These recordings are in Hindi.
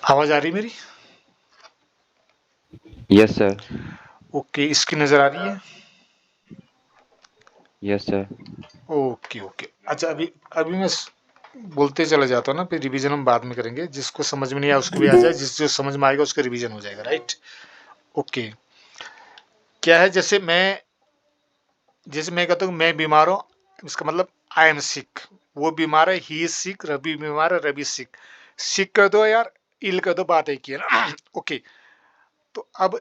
आवाज आ रही मेरी? Yes sir. ओके, इसकी नजर आ रही है? Yes sir. Okay okay. अच्छा, अभी अभी मैं बोलते चला जाता हूँ ना, फिर रिवीजन हम बाद में करेंगे। जिसको समझ में नहीं आया उसको भी आ जाए, जो समझ में आएगा उसका रिवीजन हो जाएगा, राइट? ओके। क्या है, जैसे मैं कहता हूँ मैं बीमार हूँ, इसका मतलब आई एम सिक। वो बीमार है, ही इज सिक। रवि बीमार है, रवि सिक। सिक कर दो यार, इल कर दो, बात एक ही है ना। ओके। तो अब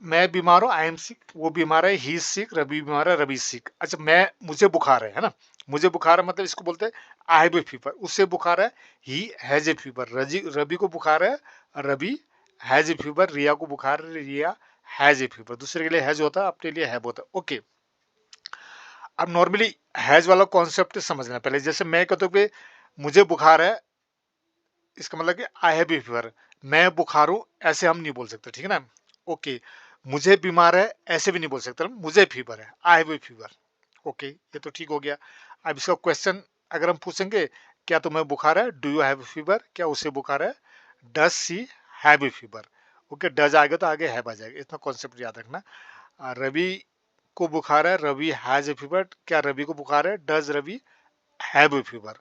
मैं बीमार हूँ, आई एम सिक। वो बीमार है, ही सिक। रवि बीमार है, रवि सिक। अच्छा, मुझे बुखार है ना। मुझे बुखार है मतलब इसको बोलते हैं आई हैव ए फीवर। उससे बुखार है, he has a fever. Ravi को बुखार है, Ravi has a fever. Riya को बुखार है, रिया हैज ए फीवर। दूसरे के लिए हैज होता है, अपने लिए हैव होता है। ओके। अब नॉर्मली हैज वाला कॉन्सेप्ट समझना पहले। जैसे मैं कहता हूँ कि मुझे बुखार है, इसका मतलब कि आई हैव ए फीवर। मैं बुखार हूं, ऐसे हम नहीं बोल सकते, ठीक है ना? ओके। मुझे बीमार है, ऐसे भी नहीं बोल सकते, मुझे फीवर है, I have a fever. Okay, ये तो ठीक हो गया। अब इसका क्वेश्चन अगर हम पूछेंगे, क्या तुम्हें बुखार है, डू यू हैव फीवर, क्या उसे बुखार है, does she have a fever. Okay, does आएगा तो आगे हैव आ जाएगा, इतना कॉन्सेप्ट याद रखना। रवि को बुखार है, रवि हैज ए फीवर। क्या रवि को बुखार है, does Ravi have a fever.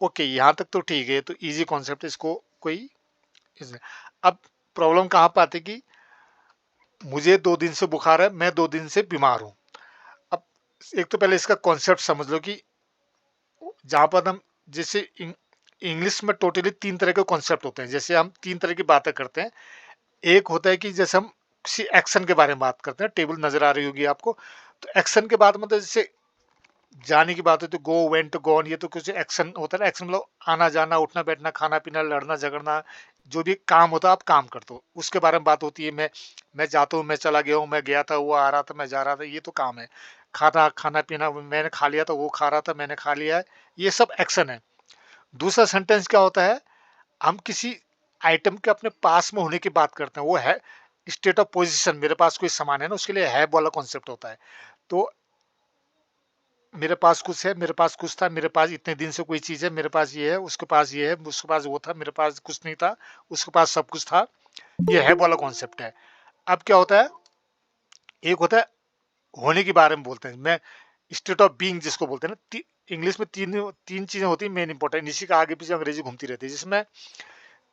Okay, यहाँ तक तो ठीक है, तो इजी कॉन्सेप्ट, इसको कोई इसमें। अब प्रॉब्लम कहाँ पे आती है कि मुझे 2 दिन से बुखार है, मैं 2 दिन से बीमार हूँ। अब एक तो पहले इसका कॉन्सेप्ट समझ लो कि जहाँ पर हम जैसे इंग्लिश में टोटली 3 तरह के कॉन्सेप्ट होते हैं। जैसे हम 3 तरह की बातें करते हैं। एक होता है कि जैसे हम किसी एक्शन के बारे में बात करते हैं, टेबल नजर आ रही होगी आपको। तो एक्शन के बाद मतलब जैसे जाने की बात है तो गो, वेंट, गॉन, ये तो कुछ एक्शन होता है ना। एक्शन मतलब आना जाना, उठना बैठना, खाना पीना, लड़ना झगड़ना, जो भी काम होता है आप काम करते हो, उसके बारे में बात होती है। मैं जाता हूँ, मैं चला गया हूँ, मैं गया था, वो आ रहा था, मैं जा रहा था, ये तो काम है। खाना खाना पीना, मैंने खा लिया था, वो खा रहा था, मैंने खा लिया है, ये सब एक्शन है। दूसरा सेंटेंस क्या होता है, हम किसी आइटम के अपने पास में होने की बात करते हैं, वो है स्टेट ऑफ पोजिशन। मेरे पास कोई सामान है ना, उसके लिए हैव वाला कॉन्सेप्ट होता है। तो मेरे पास कुछ है, मेरे पास कुछ था, मेरे पास इतने दिन से कोई चीज है, मेरे पास ये है, उसके पास ये है, उसके पास वो था, मेरे पास कुछ नहीं था, उसके पास सब कुछ था। ये है वाला कॉन्सेप्ट है। अब क्या होता है, एक होता है होने के बारे में बोलते हैं, मैं स्टेट ऑफ बीइंग जिसको बोलते हैं ना। इंग्लिश में तीन तीन चीजें होती है मेन इंपॉर्टेंट, इसी का आगे पीछे अंग्रेजी घूमती रहती है। जिसमें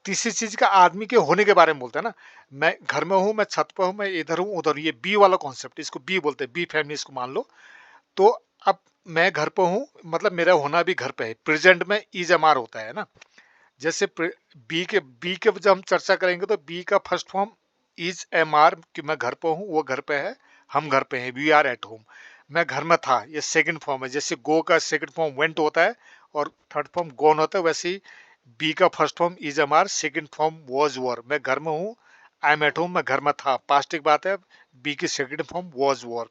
तीसरी चीज का आदमी के होने के बारे में बोलते हैं ना। मैं घर में हूँ, मैं छत पर हूँ, मैं इधर हूँ, उधर हूँ, ये बी वाला कॉन्सेप्ट, इसको बी बोलते हैं, बी फैमिली इसको मान लो। तो अब मैं घर पे हूँ, मतलब मेरा होना भी घर पे है। प्रेजेंट में इज एम आर होता है ना। जैसे बी के जब हम चर्चा करेंगे तो बी का first form is am are, कि मैं घर पे हूँ, वो घर पे है, हम घर पे हैं, वी आर एट होम। मैं घर में था, ये सेकंड फॉर्म है। जैसे गो का सेकंड फॉर्म वेंट होता है और थर्ड फॉर्म गोन होता है, वैसे ही बी का first form is am are, second form was were. मैं घर में हूँ, आई एम एट होम, मैं घर में था, पास्ट की बात है। बी की second form was were.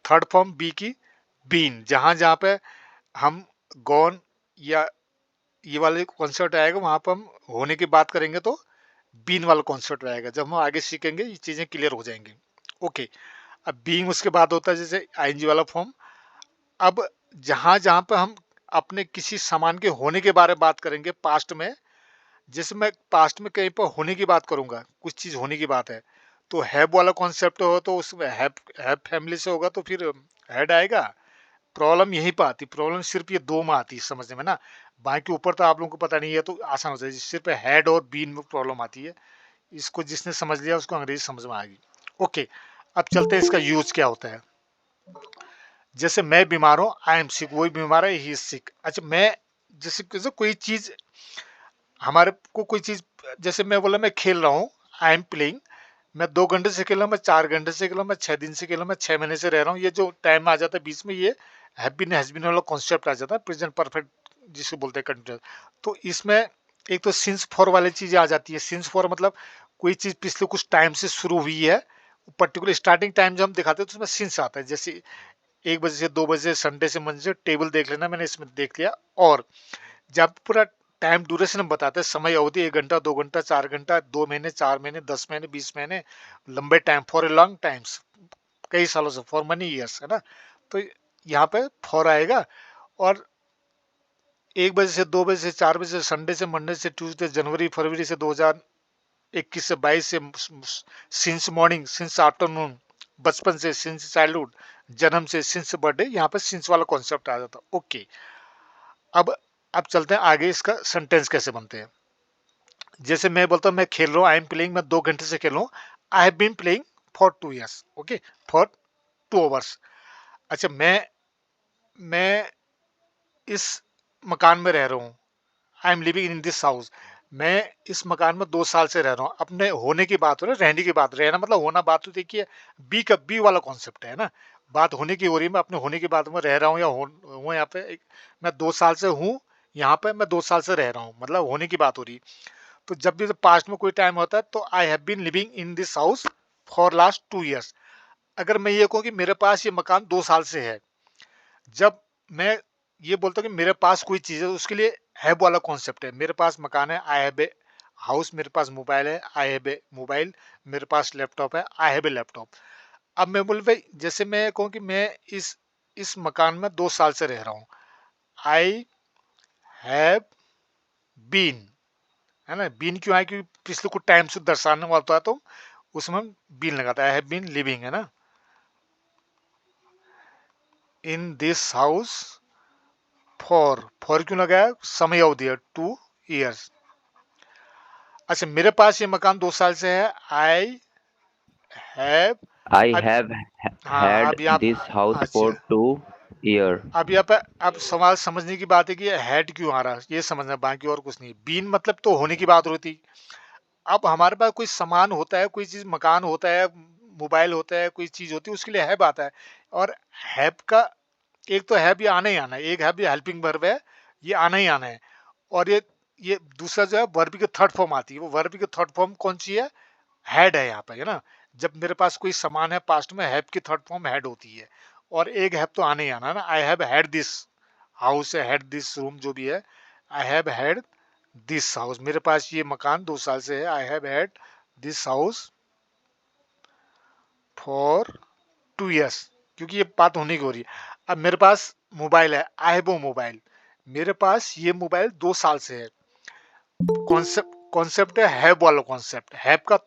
Third form be की बीन, जहां जहां पे हम गॉन या ये वाले कॉन्सेप्ट आएगा, वहां पर हम होने की बात करेंगे तो बीन वाला कॉन्सेप्ट आएगा। जब हम आगे सीखेंगे ये चीजें क्लियर हो जाएंगी। ओके। अब बीइंग उसके बाद होता है जैसे आईएनजी वाला फॉर्म। अब जहां जहां पर हम अपने किसी सामान के होने के बारे में बात करेंगे पास्ट में, जैसे मैं पास्ट में कहीं पर होने की बात करूंगा, कुछ चीज होने की बात है, तो हैव वाला कॉन्सेप्ट हो तो उसमें हैव फैमिली से होगा तो फिर हैड आएगा। प्रॉब्लम यहीं पर आती, प्रॉब्लम सिर्फ ये दो में आती है समझने में ना। बाकी ऊपर तो आप लोगों को पता नहीं है तो आसान हो जाए, सिर्फ हेड और बीन में प्रॉब्लम आती है। इसको जिसने समझ लिया उसको अंग्रेजी समझ में आ गई। ओके। अब चलते हैं इसका यूज क्या होता है। जैसे मैं बीमार हूँ, आई एम सिक, वही बीमार है, ही इज सिक। अच्छा, मैं जैसे कोई चीज हमारे को कोई चीज, जैसे मैं बोला मैं खेल रहा हूँ, आई एम प्लेइंग। मैं 2 घंटे से खेल रहा हूँ, मैं 4 घंटे से खेल रहा हूँ, मैं 6 दिन से खेल रहा हूँ, मैं 6 महीने से रह रहा हूँ, ये जो टाइम आ जाता है बीच में, ये हैव बीन हैज बीन वाला कॉन्सेप्ट आ जाता है, प्रेजेंट परफेक्ट जिसको बोलते हैं कंटिन्यूस। तो इसमें एक तो सिंस फॉर वाली चीजें आ जाती है। सिंस फॉर मतलब कोई चीज पिछले कुछ टाइम से शुरू हुई है, पर्टिकुलर स्टार्टिंग टाइम जब हम दिखाते हैं तो उसमें सिंस आता है। जैसे 1 बजे से 2 बजे, संडे से मंडे से, टेबल देख लेना, मैंने इसमें देख लिया। और जब पूरा टाइम ड्यूरेशन हम बताते हैं, समय अवधि, 1 घंटा, 2 घंटा, 4 घंटा, 2 महीने, 4 महीने, 10 महीने, 20 महीने, लंबे time, for a long times, कई सालों से, फॉर मनी ईयर्स, है ना। तो यहाँ पे फॉर आएगा। और 1 बजे से 2 बजे से 4 बजे से, संडे से मंडे से ट्यूसडे, जनवरी फरवरी से 2000 21 से 22 से सिंस मॉर्निंग, सिंस आफ्टरनून, बचपन से, सिंस चाइल्डहुड, जन्म से, सिंस बर्थडे, यहाँ पे सिंस वाला कॉन्सेप्ट आ जाता है। ओके, अब अब चलते हैं आगे, इसका सेंटेंस कैसे बनते हैं। जैसे मैं बोलता हूँ मैं खेल रहा हूँ, आई एम प्लेइंग, मैं 2 घंटे से खेल रहा हूँ। I have been playing for 2 years, okay, for 2 hours। अच्छा, मैं इस मकान में रह रहा हूँ, I am living in this house. मैं इस मकान में 2 साल से रह रहा हूँ। अपने होने की बात हो रही है, रहने की बात, रहना मतलब होना बात तो देखिए, बी वाला कॉन्सेप्ट है ना, बात होने की हो रही है। मैं अपने होने की बात में रह रहा हूँ या हूँ यहाँ पे मैं 2 साल से हूँ यहाँ पे, मैं 2 साल से रह रहा हूँ, मतलब होने की बात हो रही है। तो जब भी पास्ट में कोई टाइम होता है तो I have been living in this house for last 2 years। अगर मैं ये कहूँ कि मेरे पास ये मकान 2 साल से है, जब मैं ये बोलता हूँ कि मेरे पास कोई चीज़ है, उसके लिए हैव वाला कॉन्सेप्ट है। मेरे पास मकान है, आई हैव ए हाउस, मेरे पास मोबाइल है, आई हैव ए मोबाइल, मेरे पास लैपटॉप है, आई हैव ए लैपटॉप। अब मैं बोल भाई, जैसे मैं कहूँ कि मैं इस मकान में 2 साल से रह रहा हूँ, आई हैव बीन, है ना, बीन क्यों है, क्योंकि पिछले कुछ टाइम से दर्शाने वाला होता है, तो उसमें बीन लगाता है। आई हैव बीन लिविंग, है ना, इन दिस हाउस फॉर क्यों लगाया, समय अवधि है, 2 years। अच्छा, मेरे पास ये मकान 2 साल से है, आई हैव, I अब have हाँ, had अब यहाँ this house for अच्छा, 2 years. अब यहाँ पे अब सवाल समझने की बात है कि हेड क्यों आ रहा है, ये समझना, बाकी और कुछ नहीं। बीन मतलब तो होने की बात होती। अब हमारे पास कोई सामान होता है, कोई चीज, मकान होता है, मोबाइल होता है, कोई चीज होती है, उसके लिए हैव आता है। और हैव का एक तो हैव, ये आना ही आना है, एक हैव ये हेल्पिंग वर्ब है, ये आना ही आना है। और ये दूसरा जो है वर्ब की थर्ड फॉर्म आती है, वो वर्ब की थर्ड फॉर्म कौन सी है, हैड है यहाँ पे, है ना। जब मेरे पास कोई सामान है पास्ट में, हैव की थर्ड फॉर्म हैड होती है। और एक हैव तो आने ही आना है ना, I have had this house है, हैड दिस रूम, जो भी है, I have had this house, मेरे पास ये मकान 2 साल से है, I have had this house for 2 years, क्योंकि ये बात होने की हो रही है। अब मेरे पास मोबाइल है, आई हैव मोबाइल, मेरे पास ये मोबाइल 2 साल से है। कॉन्सेप्ट है हैव वाला कॉन्सेप्ट, हैव का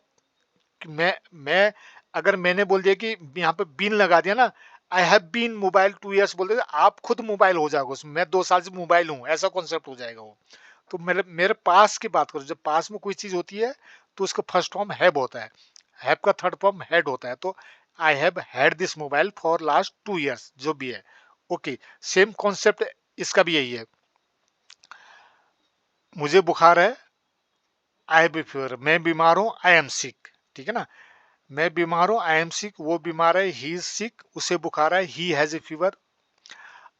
मैं अगर मैंने बोल दिया कि यहाँ पे बीन लगा दिया ना, I have been mobile 2 years बोल दिया, आप खुद मोबाइल हो जाएगा उसमें, मैं 2 साल से मोबाइल हूँ, ऐसा कॉन्सेप्ट हो जाएगा वो। तो मेरे मेरे पास की बात करो, जब पास में कोई चीज होती है तो उसका फर्स्ट फॉर्म हैव होता है, हैव का थर्ड फॉर्म हैड होता है। तो I have had this mobile for last 2 years, जो भी है। ओके, सेम कॉन्सेप्ट इसका भी यही है। मुझे बुखार है, आई हैव फीवर, मैं बीमार हूँ, आई एम सिक, ठीक है ना। मैं बीमार हूँ, आई एम सिक, वो बीमार है, ही इज सिक, उसे बुखार है, ही हैज ए फीवर।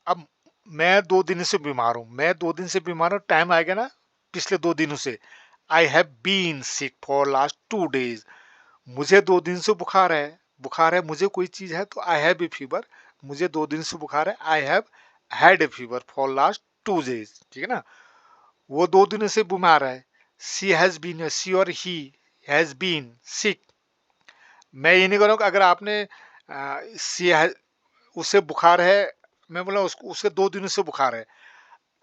अब मैं 2 दिन से बीमार हूँ, मैं 2 दिन से बीमार हूँ, टाइम आएगा ना पिछले 2 दिनों से, I have been sick for last 2 days। मुझे 2 दिन से बुखार है, मुझे कोई चीज है तो आई हैव ए फीवर, मुझे 2 दिन से बुखार है, I have had a fever for last 2 days, ठीक है ना। वो 2 दिन से बीमार है, सी हैज बीन, सी और ही हैज बीन सिक। मैं ये नहीं करूँगा अगर आपने सी उसे बुखार है, मैं बोला उसको, उसके 2 दिनों से बुखार है।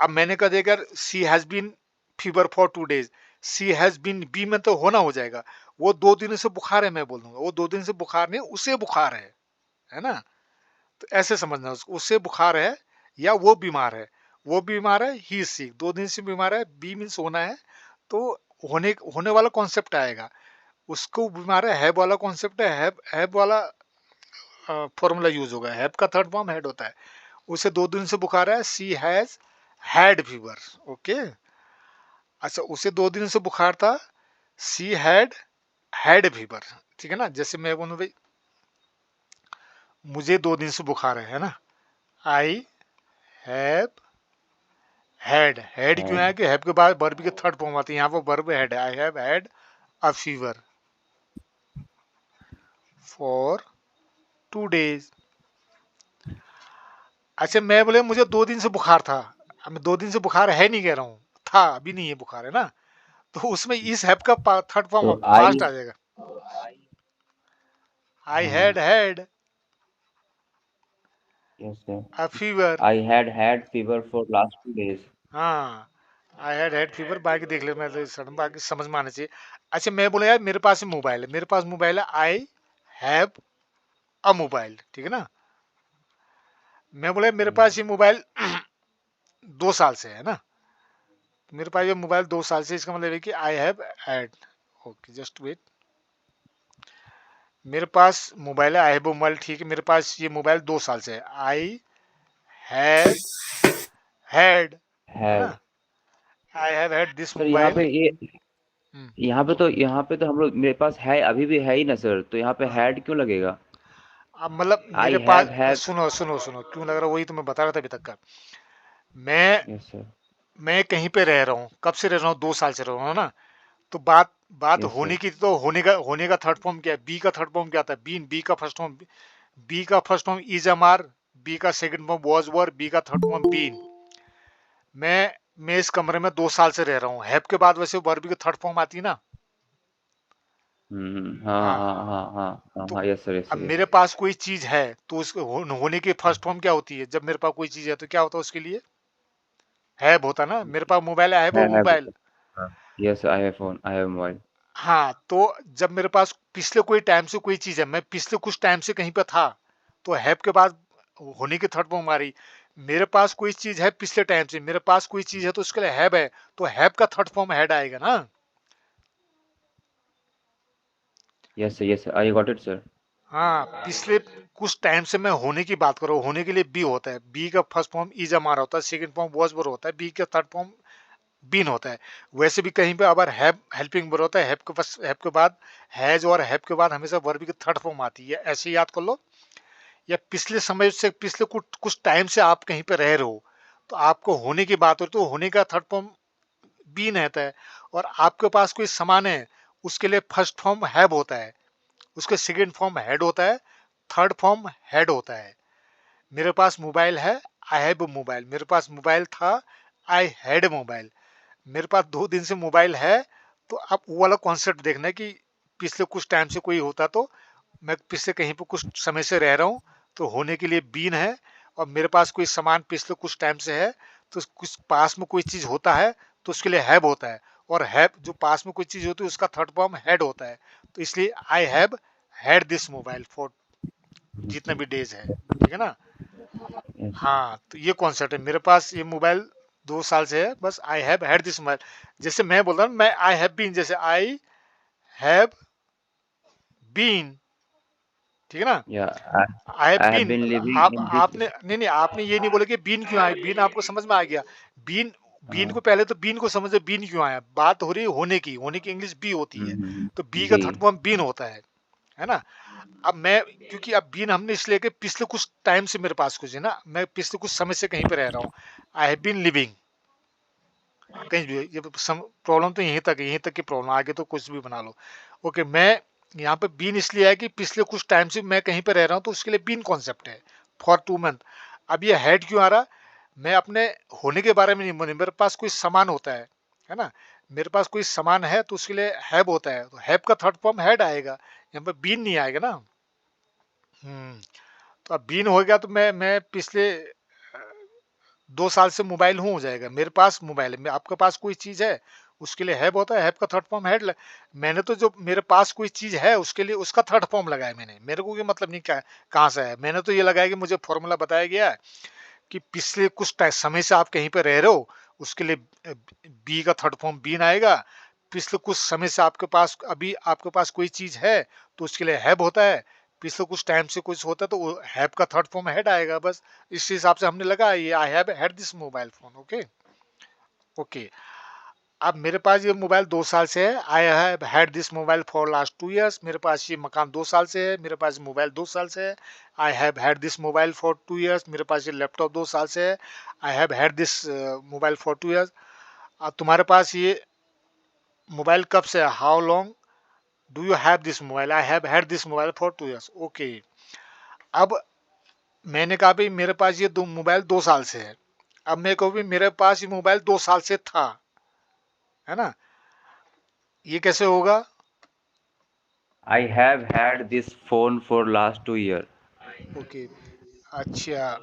अब मैंने कहा अगर she has been fever for 2 days, she has been be में तो होना हो जाएगा, वो 2 दिनों से बुखार है, मैं बोल दूंगा वो 2 दिन से बुखार नहीं, उसे बुखार है ना। तो ऐसे समझना, उसको उससे बुखार है या वो बीमार है, वो बीमार है, ही सिक, 2 दिन से बीमार है, बी मीन्स होना है, तो होने होने वाला कॉन्सेप्ट आएगा। उसको बीमार है, हैव वाला कॉन्सेप्ट है, हैव वाला फॉर्मूला यूज होगा, हैव का थर्ड फॉर्म हैड होता है। उसे 2 दिन से बुखार है, she has had fever, okay. अच्छा, उसे 2 दिन से बुखार था, सी हैड फीवर, ठीक है ना। जैसे मैं बोलूँ भाई, मुझे 2 दिन से बुखार है ना, आई हैव हैड क्यों है Had कि हैव के बाद वर्ब की थर्ड फॉर्म आती है, यहाँ पर वर्ब हैड है, I have had a fever for 2 days। अच्छा, मैं बोले मुझे 2 दिन से बुखार था, अब मैं 2 दिन से बुखार है नहीं कह रहा हूँ, था, अभी नहीं है बुखार, है ना। तो उसमें इस हैव का third form so I past आ जाएगा, I had yes sir. A fever. I had fever for last 2 days. हाँ, आई हैड फीवर, बाकी देख ले, मैं तो सडन बाकी समझ में आना चाहिए। अच्छा मैं बोला यार मेरे पास मोबाइल है, मेरे पास मोबाइल है, आई हैव अ मोबाइल, ठीक है ना। मैं बोला मेरे पास ये मोबाइल 2 साल से है ना, मेरे पास ये मोबाइल 2 साल से, इसका मतलब है कि I have had, okay just wait, मेरे पास मोबाइल है, आई हैव मोबाइल, ठीक है, मेरे पास ये मोबाइल 2 साल से है, आई हैव हैड, है ना, had. I have had this sir यहाँ मोबाइल। पे ये, यहाँ पे तो हम लोग, मेरे पास है, अभी भी है ही ना सर, तो यहाँ पे हाँ, हैड क्यों लगेगा? अब मतलब आई मेरे पास, हैव हैव। सुनो सुनो सुनो क्यों लग रहा है, वही तो मैं बता रहा था अभी तक का। मैं यस सर। मैं कहीं पे रह रहा हूँ, कब से रह रहा हूँ, 2 साल से रह रहा हूँ ना। तो बात यस होने सर। की, तो होने का थर्ड फॉर्म क्या है, बी का थर्ड फॉर्म क्या आता है, बीन, बी का फर्स्ट फॉर्म, बी का first form is am are, be का second form was were, be का थर्ड फॉर्म बीन। मैं इस कमरे में 2 साल से रह रहा हूँ, हैव के बाद वैसे वर्ब की थर्ड फॉर्म आती है ना। हाँ हाँ, हाँ हाँ हाँ हाँ तो हाँ, यस सर, यस अब सर, यस मेरे सर। पास कोई चीज है, तो उसके होने की फर्स्ट फॉर्म क्या होती है, जब मेरे पास कोई चीज है तो क्या होता है उसके लिए, हैव होता ना, मेरे पास मोबाइल है, हैव है मोबाइल। हाँ। Yes, I have phone, I have mobile. हाँ, तो जब मेरे पास पिछले कोई टाइम से कोई चीज है, मैं पिछले कुछ टाइम से कहीं पे था, तो हैव के बाद होने की थर्ड फॉर्म आ रही। मेरे पास कोई चीज है पिछले टाइम से, मेरे पास कोई चीज है तो उसके लिए हैव है, तो हैव का थर्ड फॉर्म हैड आएगा ना। Yes sir, yes sir, I got it sir. हाँ, पिछले कुछ टाइम से मैं होने की बात करो, होने के लिए बी होता है, बी का फर्स्ट फॉर्म इज हमारा होता है, सेकंड फॉर्म वॉज वर होता है, बी का थर्ड फॉर्म बीन होता है। वैसे भी कहीं पे अगर हैव हेल्पिंग वर्ब होता है, हैव के बाद हैज, और हैव के बाद हमेशा वर्ब की थर्ड फॉर्म आती है, ऐसे याद कर लो। या पिछले समय से, पिछले कुछ कुछ टाइम से आप कहीं पे रह रहे हो, तो आपको होने की बात हो तो होने का थर्ड फॉर्म बीन रहता है। और आपके पास कोई सामान है, उसके लिए फर्स्ट फॉर्म हैव होता है, उसके सेकंड फॉर्म हेड होता है, थर्ड फॉर्म हेड होता है। मेरे पास मोबाइल है, आई हैव मोबाइल, मेरे पास मोबाइल था, आई हैड मोबाइल, मेरे पास 2 दिन से मोबाइल है। तो अब वो वाला कॉन्सेप्ट देखना है कि पिछले कुछ टाइम से कोई होता, तो मैं पिछले कहीं पे कुछ समय से रह रहा हूँ, तो होने के लिए बीन है। और मेरे पास कोई सामान पिछले कुछ टाइम से है, तो कुछ पास में कोई चीज होता है, तो उसके लिए हैव होता है। और हैव जो पास में कोई चीज होती है उसका थर्ड फॉर्म हेड होता है। तो इसलिए आई have had this mobile for जितने भी डेज है, ठीक है ना। यस। हाँ, तो ये कॉन्सेप्ट है, मेरे पास ये मोबाइल 2 साल से है, बस आई हैव हैड दिस मोबाइल। जैसे मैं बोल रहा हूँ, मैं आई हैव बीन, जैसे आई हैव बीन, ठीक है ना, या, I have I have been. Been living आप इन दिस। आपने नहीं नहीं, आपने ये नहीं बोला कि बीन क्यों आई, बीन आपको समझ में आ गया। बीन, बीन को पहले तो बीन को समझे, बीन क्यों आया, बात हो रही है होने की, होने की इंग्लिश बी होती है, तो बी का जी। थर्ड फॉर्म बीन होता है ना। अब मैं, क्योंकि अब बीन हमने इसलिए कि पिछले कुछ टाइम से मेरे पास कुछ है ना, मैं पिछले कुछ समय से कहीं पे रह रहा हूँ, आई हैव बीन लिविंग कहीं भी, ये प्रॉब्लम तो यहीं तक की प्रॉब्लम, आगे तो कुछ भी बना लो। ओके, मैं यहाँ पे बीन इसलिए है कि पिछले कुछ टाइम से मैं कहीं पे रह रहा हूँ, तो उसके लिए बीन कॉन्सेप्ट है, फॉर 2 मंथ। अब ये हेड क्यों आ रहा, मैं अपने होने के बारे में नहीं बोली, मेरे पास कोई सामान होता है ना, मेरे पास कोई सामान है तो उसके लिए हैव होता है, तो हैव का थर्ड फॉर्म हेड आएगा, यहाँ पे बीन नहीं आएगा ना। हम्म, तो अब बीन हो गया, तो मैं पिछले 2 साल से मोबाइल हूँ हो जाएगा, मेरे पास मोबाइल है, आपके पास कोई चीज है, उसके लिए हैव होता है, हैव का थर्ड फॉर्म हैड। मैंने तो जो मेरे पास कोई चीज है उसके लिए उसका थर्ड फॉर्म लगाया मैंने, मेरे को ये मतलब नहीं क्या कहाँ से है, मैंने तो ये लगाया कि मुझे फॉर्मूला बताया गया है कि पिछले कुछ समय से आप कहीं पे रह रहे हो, उसके लिए बी का थर्ड फॉर्म बीन आएगा। पिछले कुछ समय से आपके पास, अभी आपके पास कोई चीज है, तो उसके लिए हैव होता है। पिछले कुछ टाइम से कुछ होता है, तो वो हैव का थर्ड फॉर्म हेड आएगा, बस इस हिसाब से हमने लगा ये, आई have had this mobile phone, okay. Okay, अब मेरे पास ये मोबाइल 2 साल से है, I have had this mobile for last 2 years, मेरे पास ये मकान 2 साल से है, मेरे पास मोबाइल 2 साल से है। I have had this mobile for 2 years, मेरे पास ये लैपटॉप 2 साल से है। I have had this mobile for 2 years. अब तुम्हारे पास ये मोबाइल कब से है, how long do you have this mobile, I have had this mobile for 2 years, okay. अब मैंने कहा भाई मेरे पास ये दो मोबाइल 2 साल से है, अब मैं कहूँ भी मेरे पास ये मोबाइल 2 साल से था, है ना, ये कैसे होगा। आई have had this phone for last 2 year. Okay, अच्छा,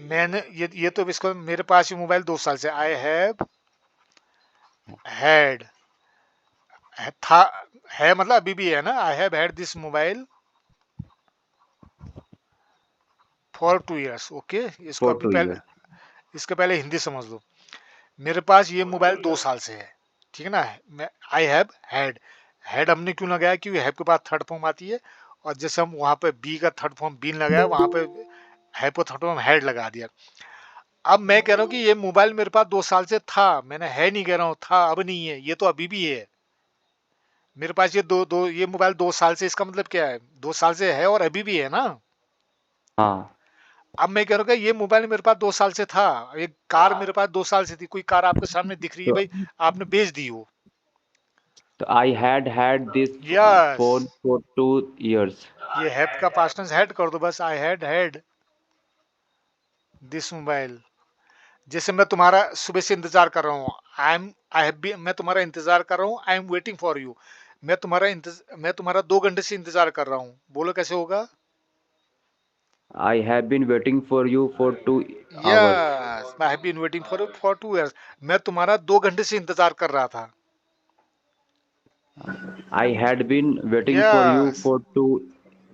मैंने ये तो इसको, मेरे पास ये मोबाइल 2 साल से, आई हैव हैड था, है मतलब अभी भी है ना। I have had this mobile for 2 years। Okay, इसको for अभी two पहले, years. इसके पहले हिंदी समझ लो। मेरे पास ये मोबाइल 2 साल से है, ठीक है ना। मैं आई हैव हैड, हैड हमने क्यों लगाया, क्योंकि हैव के बाद थर्ड फॉर्म आती है, और जैसे हम वहां पे बी का थर्ड फॉर्म बीन लगाया, वहां पे हैव को थर्ड फॉर्म हैड लगा दिया। अब मैं कह रहा हूँ कि ये मोबाइल मेरे पास 2 साल से था, मैंने है नहीं कह रहा हूँ था अब नहीं है, ये तो अभी भी है मेरे पास। ये दो दो ये मोबाइल 2 साल से, इसका मतलब क्या है, 2 साल से है और अभी भी है ना। हाँ, अब मैं कह रहा हूँ कि ये मोबाइल मेरे पास 2 साल से था, एक कार मेरे पास 2 साल से थी, कोई कार आपके सामने दिख रही है तो भाई, आपने बेच दी हो। I had this yes, phone for 2 years. ये हैव का पास्ट टेंस हैड कर दो बस, आई हैड दिस मोबाइल। जैसे मैं तुम्हारा सुबह से इंतजार कर रहा हूँ, आई हैव बी, मैं तुम्हारा इंतजार कर रहा हूँ, I am waiting for you. मैं तुम्हारा 2 घंटे से इंतजार कर रहा हूँ, बोलो कैसे होगा। I have been waiting for you for 2 hours. Yes, I have been waiting for 2 years। मैं तुम्हारा 2 घंटे से इंतजार कर रहा था। I had been waiting for you yes, for two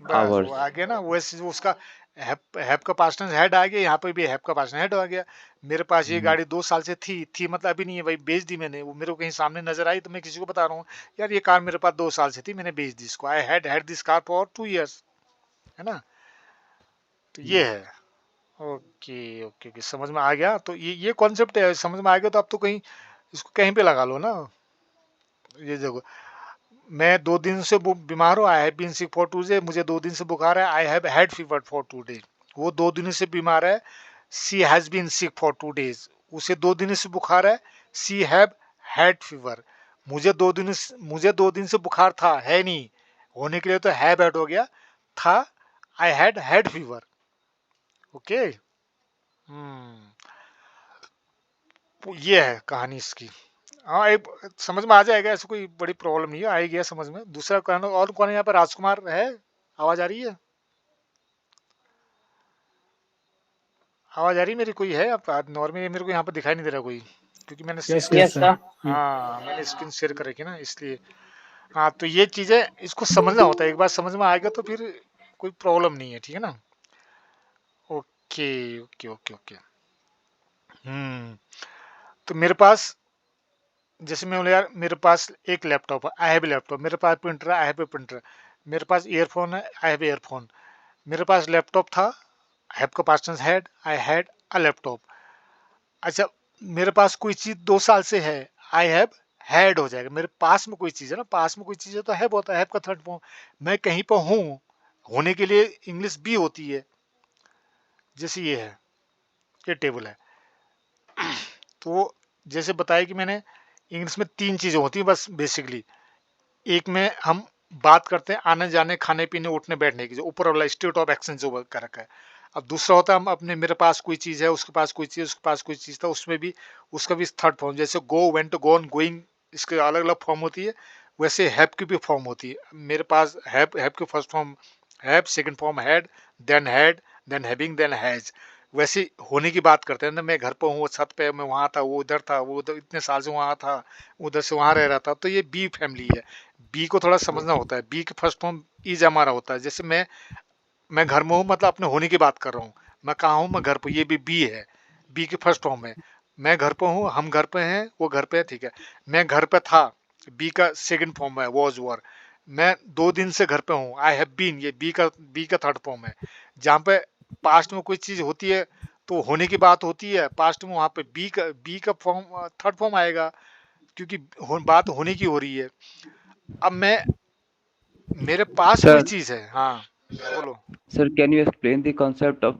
बस वो hours. आ गया ना, वैसे उसका हैव का पास्ट टेंस हैड आ गया, यहाँ पे भी हैव का पास्ट हेड आ गया। मेरे पास ये हम्म, गाड़ी 2 साल से थी मतलब अभी नहीं है भाई, बेच दी मैंने, वो मेरे को कहीं सामने नजर आई तो मैं किसी को बता रहा हूँ, यार ये कार मेरे पास 2 साल से थी, मैंने बेच दी इसको। I had this car for 2 years, है ना। तो ये है। ओके ओके ओके, समझ में आ गया। तो ये कॉन्सेप्ट है, समझ में आ गया तो अब तो कहीं इसको कहीं पे लगा लो ना। ये देखो, मैं 2 दिन से बीमार हूँ, I have been sick for 2 days, मुझे 2 दिन से बुखार है, I have had fever for 2 days. वो 2 दिन से बीमार है, she has been sick for 2 days, उसे 2 दिन से बुखार है, सी हैव हैड फीवर। मुझे 2 दिन से बुखार था, है नहीं, होने के लिए तो हैव ऐड हो गया, था, आई हैड फीवर। ओके। हम्म, ये है कहानी इसकी। हाँ, एक समझ में आ जाएगा, ऐसे कोई बड़ी प्रॉब्लम नहीं है, आ ही गया समझ में। दूसरा कहना, और कौन है यहाँ पर, राजकुमार है, आवाज आ रही है, आवाज आ रही है मेरी, कोई है आप नॉर्मली, मेरे को यहाँ पर दिखाई नहीं दे रहा कोई, क्योंकि मैंने यस स्क्रीन, यस सर। हाँ मैंने स्क्रीन शेयर कर रखी ना इसलिए। हाँ, तो ये चीजें इसको समझना होता है, एक बार समझ में आ गया तो फिर कोई प्रॉब्लम नहीं है, ठीक है ना। Okay okay okay okay. हम्म, तो मेरे पास, जैसे मैं बोला यार मेरे पास एक लैपटॉप है, आई हैव लैपटॉप, मेरे पास प्रिंटर है, आई हैव प्रिंटर, मेरे पास ईयरफोन है, आई हैव ईयरफोन, मेरे पास लैपटॉप था, हैव का past tense had, I had a laptop. अच्छा, मेरे पास कोई चीज 2 साल से है, आई हैव हैड हो जाएगा, मेरे पास में कोई चीज है ना, पास में कोई चीज है तो हैव होता है, हैव का थर्ड फॉर्म। मैं कहीं पर हूँ, होने के लिए इंग्लिश बी होती है, जैसे ये है, ये टेबल है। तो जैसे बताया कि मैंने, इंग्लिश में 3 चीजें होती हैं बस बेसिकली। एक में हम बात करते हैं आने जाने, खाने पीने, उठने बैठने की, जो ऊपर वाला स्टेट ऑफ एक्शन जो कर रखा है। अब दूसरा होता है हम अपने, मेरे पास कोई चीज है, उसके पास कोई चीज, उसके पास कोई चीज था, उसमें भी उसका भी थर्ड फॉर्म, जैसे गो, वेंट, गोन, गोइंग, इसके अलग अलग फॉर्म होती है। वैसे हैव की भी फॉर्म होती है। मेरे पास हैव की first form have, second form had, then having, then has. वैसे होने की बात करते हैं ना, मैं घर पर हूँ, वो छत पे, मैं वहां था, वो उधर था, वो उधर इतने साल से वहां था, उधर से वहां रह रहा था, तो ये बी फैमिली है। बी को थोड़ा समझना होता है, बी की फर्स्ट फॉर्म इज हमारा होता है। जैसे मैं घर में हूँ, मतलब अपने होने की बात कर रहा हूँ, मैं कहाँ हूँ, मैं घर पे, ये भी बी है, बी की फर्स्ट फॉर्म है। मैं घर पे हूँ, हम घर पे हैं, वो घर पे है, ठीक है। मैं घर पे था, बी का सेकंड फॉर्म है, वॉज वर। मैं 2 दिन से घर पे हूँ, आई हैव बीन, ये बी का थर्ड फॉर्म है। जहाँ पे पास्ट में कोई चीज होती है तो होने की बात होती है पास्ट में, वहां पे बी का फॉर्म थर्ड फॉर्म आएगा, क्योंकि बात होने की हो रही है। अब मेरे पास कोई Sir, चीज है, हाँ बोलो। sir, can you explain the concept of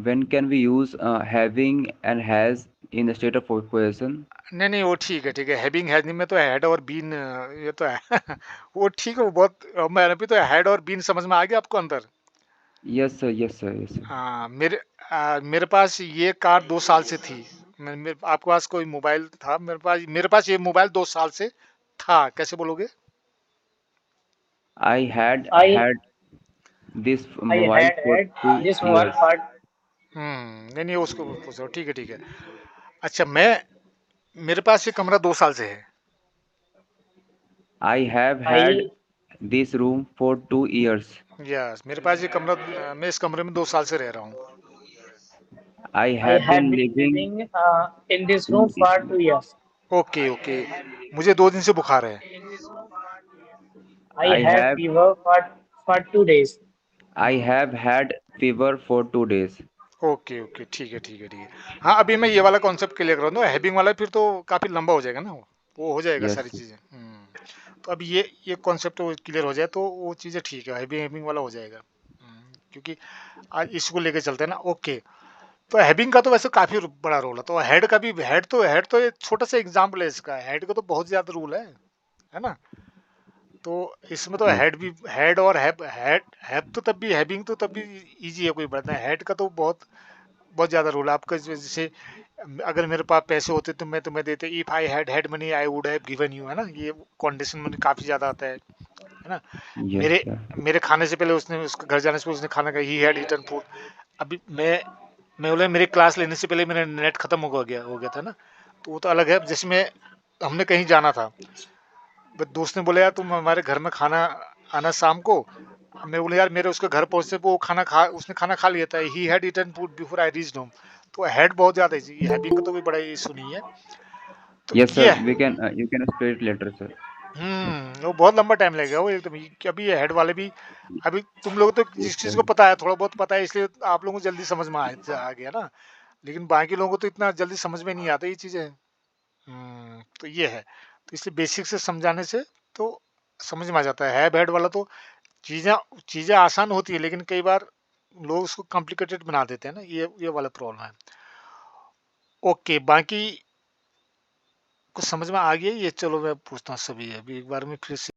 when can we use having and has in the state of possession? नहीं नहीं, वो ठीक है, ठीक है, हैविंग हैज में तो हैड और बीन, ये तो है वो ठीक है, वो बहुत, मैंने भी तो हैड और बीन समझ में आ गया आपको अंदर। Yes, sir. Yes, sir. Yes, sir. हाँ, मेरे पास ये कार 2 साल से थी। आपके पास कोई मोबाइल था, मेरे पास ये मोबाइल 2 साल से था, कैसे बोलोगे। I had I had this I mobile had for had two this mobile years. For. नहीं नहीं, उसको पूछ रहा हूँ, ठीक है ठीक है। अच्छा, मेरे पास ये कमरा 2 साल से है, I have had I this room for 2 years. Yes, मेरे पास ये कमरा, मैं इस कमरे में 2 साल से रह रहा हूँ। I I have had been been living living in this room in this for room. 2 years. Okay, okay. मुझे 2 दिन से बुखार है। I I have have fever for 2 days. I hmm. have had fever for 2 days. Okay, okay, ठीक है, ठीक है, ठीक है। हाँ, अभी मैं ये वाला कॉन्सेप्ट क्लियर करा दूँ, हैविंग वाला फिर तो काफ़ी लंबा हो जाएगा ना वो हो जाएगा Yes. सारी चीज़ें। तो अभी ये कॉन्सेप्ट वो क्लियर हो जाए तो वो चीज़ें ठीक है, हैविंग हैविंग वाला हो जाएगा। क्योंकि आज इसको लेके चलते हैं ना, ओके। तो हैविंग का तो वैसे काफ़ी बड़ा रोल है, तो हेड का भी हेड तो एक छोटा-सा एग्ज़ाम्पल है इसका, हेड का तो बहुत ज़्यादा रूल है ना? तो इसमें तो Yes. हेड भी हेड और हैव तो तब भी हैविंग तो तब भी ईज़ी है, कोई बात नहीं। हेड का तो बहुत बहुत ज़्यादा रोल है आपका, जैसे अगर मेरे पास पैसे होते तो मैं तुम्हें देते, if I had had money I would have given you, है ना? ये कंडीशन में काफ़ी ज़्यादा आता है ना? Yes, मेरे sir. मेरे खाने से पहले उसने उसके घर जाने से पहले उसने खाना खाया, ही हैड ईटन फूड। अभी मैं बोला मेरे क्लास लेने से पहले मेरा नेट खत्म हो गया था ना, तो वो तो अलग है। जैसे मैं हमने कहीं जाना था, बट दोस्त ने बोला यार तुम हमारे घर में खाना आना शाम को। मैं बोला यार मेरे उसके घर पहुंचने पे वो खाना खा लिया था, he had eaten food before I reached home. तो हेड बहुत ज्यादा है, हैविंग का तो कोई बड़ा इशू नहीं है। तो Yes, ये sir. We can you can explain it later, sir. वो बहुत लंबा टाइम लगेगा वो एकदम कि अभी ये हेड वाले भी। अभी तुम लोग तो Yes, जिस चीज sir. को पता है, थोड़ा बहुत पता है, इसलिए आप लोगों को जल्दी समझ में आ गया ना। लेकिन बाकी लोगों को तो इतना जल्दी समझ में नहीं आता ये चीजें। तो ये है, तो इसलिए बेसिक से समझाने से तो समझ में आ जाता है बैड वाला तो। चीजें चीजें आसान होती है, लेकिन कई बार लोग उसको कॉम्प्लिकेटेड बना देते हैं ना, ये वाला प्रॉब्लम है। ओके, बाकी कुछ समझ में आ गया ये? चलो मैं पूछता हूँ सभी, अभी एक बार में फिर से